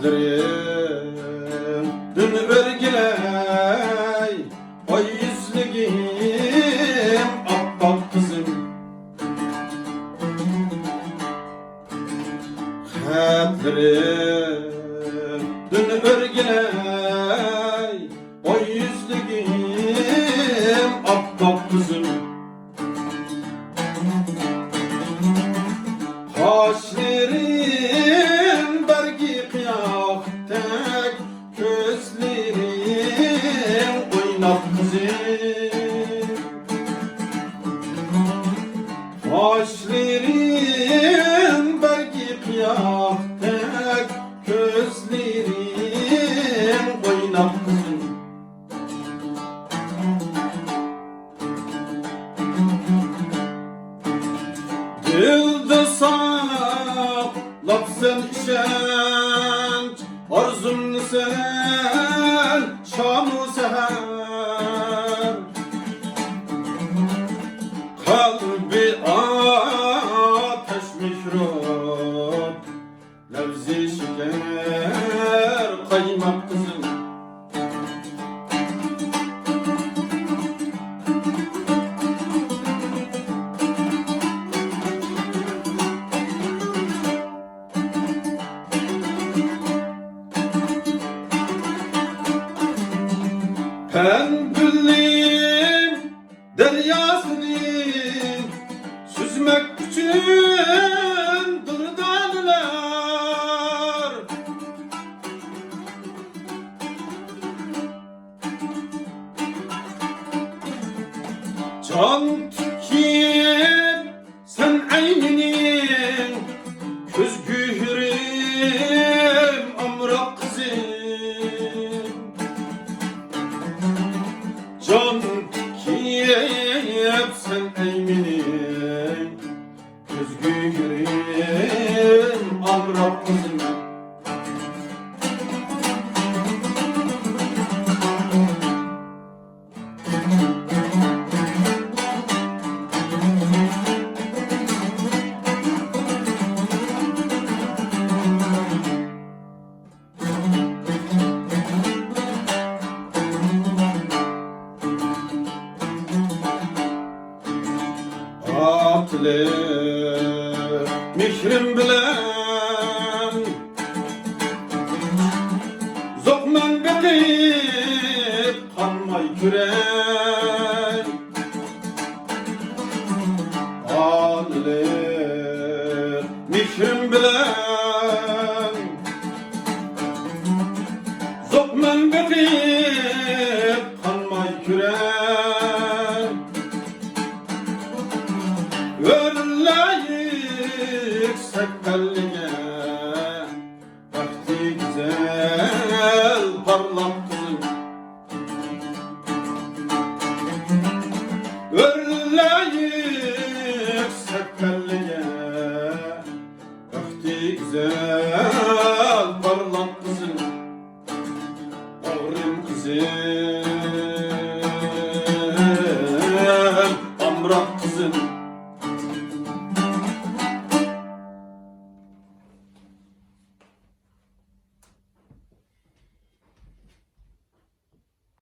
Kalplerim dün örgüley, o yüzlüğüm aptal kızım. Kalplerim dün örgüley, o yüzlüğüm aptal kızım. Kaşlerim bergi kıyaftek, gözlerim oynat kızım. Kaşlerim bergi kıyaftek, gözlerim oynat kızım. Dilde saklap sen işenç, arzun sen şam-ı seher. Kalbi ateş mihrap, levzi şeker kaymak kızım. Pendülüm deryasını süzmek için durdanlar. Can tükür sen ayninin, köz gühürüm amrak kızım. Can kiyip sen eyminin, göz gühürüm amrak kızım. Atlı mihrim bilen zokmen bekip kanmay kürek. Atlı mihrim bilen zokmen bekip kanmay kürek. Örleyik sekkelliğe, vakti güzel parlak kızım. Örleyik sekkelliğe, vakti güzel parlak kızım. Ağrım kızım, amrak kızım.